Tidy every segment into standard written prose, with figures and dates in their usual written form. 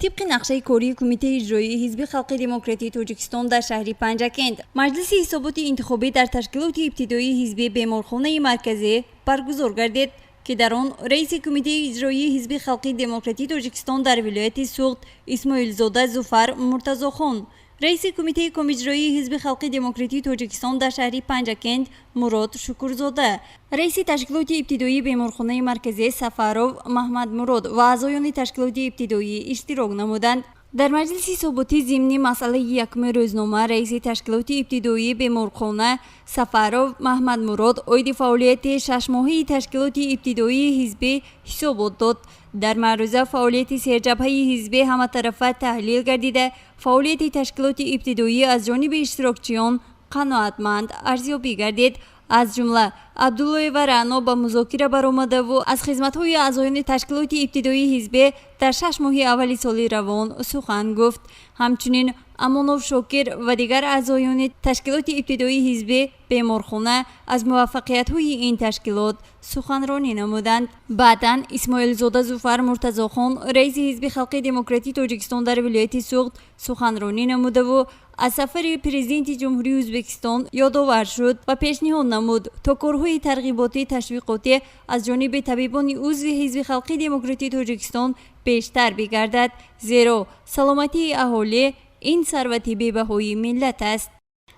طبق نقشه کاری کمیته اجرایی حزب خلق دموکراتی تاجیکستان در شهر پنجاکند، مجلس حسابات انتخابی در تشکیلات ابتدایی حزب بیمارخانه مرکزی برگزار گردید که در آن رئیس کمیته اجرایی حزب خلق دموکراتی تاجیکستان در ولایت سوخت اسماعیل زاده ظفر مرتضی خان، رئیس کمیته کم اجرایی حزب خلق دموکراتی تاجیکستان در شهر پنجاکند مراد شکرزاده، رئیس تشکیلات ابتدایی بیمارخانه مرکزی سفرو محمد مراد و اعضایان تشکیلات ابتدایی اشتراک نمودند. در مجلس حساباتی ضمن مسئله یکم روزنامه رئیس تشکیلات ابتدایی بیمارخانه سفرو محمد مراد عید فعالیت 6 ماهه تشکیلات ابتدایی حزب حسابات داد. در معرض فعالیت سرجبهه حزب همه طرفه تحلیل گردیده فعالیت تشکیلات ابتدایی از جانب اشتراکچیان قناعتمند ارزیابی گردید. از جمله عبدالله و رعنا با مذاکره برآمده و از خدمت‌های اعضایان تشکیلات ابتدایی حزب در 6 ماه اول سال روان سخن گفت. همچنین امانوف شاکر و دیگر اعضایان تشکیلات ابتدایی حزب بیمارخانه از موفقیت‌های این تشکیلات سخنرانی نمودند. بعداً اسماعیل زاده ظفر مرتضی خان رئیس حزب خلق دموکراتی تاجیکستان در ولایت سوخت سخنرانی نموده و از سفر پرزیدنت جمهوری ازبکستان یادآور شد و پیشنهاد نمود تا کارهای ترغیباتی تشویقاتی از جانب طبیبان عضو حزب خلق دموکراتی تاجیکستان بیشتر بگردد، زیرا سلامتی اهالی این ثروت بی‌بهای ملت است.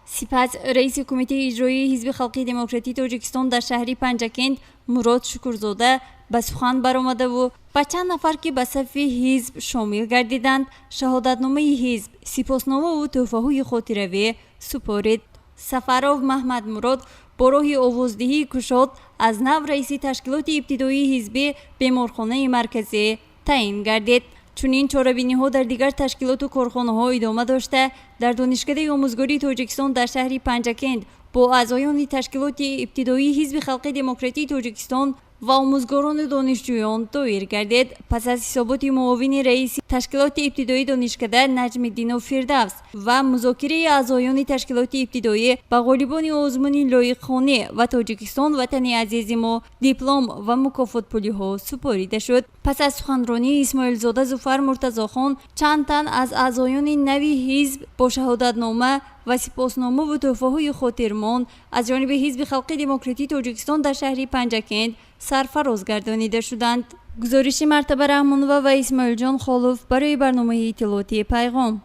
سپس رئیس کمیته اجرایی حزب خلق دموکراتی تاجیکستان در شهر پنجاکند مراد شکرزاده به سخن برآمده و با چند نفر که به صف حزب شامل گردیدند شهادتنامه حزب، سپاسنامه و تحفه‌های خاطروی سپارید. سفرو محمد مراد با راه آوازدهی گشاد از نو رئیس تشکیلات ابتدایی حزب بیمارخانه مرکزی تعیین گردید. چنین چاره‌بینی‌ها در دیگر تشکیلات و کارخانه‌ها ادامه داشته در دانشکده آموزگاری تاجیکستان در شهر پنجاکند با اعضایان تشکیلات ابتدایی حزب خلق دموکراتی تاجیکستان و آموزگاران دانشجویان دایر گردید. پس از حسابات معاون رئیس تشکیلات ابتدایی دانشکده نجم الدین فردوس و مذاکره اعضایان تشکیلات ابتدایی با غالبان آزمون لایق‌خوانی و تاجیکستان وطن عزیز ما دیپلم و مکافات پولی ها سپاریده شد. پس از سخنرانی اسماعیل زاده ظفر مرتضی خان چند تن از اعضایان نوی حزب با شهادتنامه و سپاسنامه و تحفه‌های خاطرمان از جانب حزب خلق دموکراتی تاجیکستان در شهر پنجاکند سرفراز گردانیده شدند. گزارش مرتبه رحمانова و اسماعیل جان خالوف برای برنامه اطلاعاتی پیغام.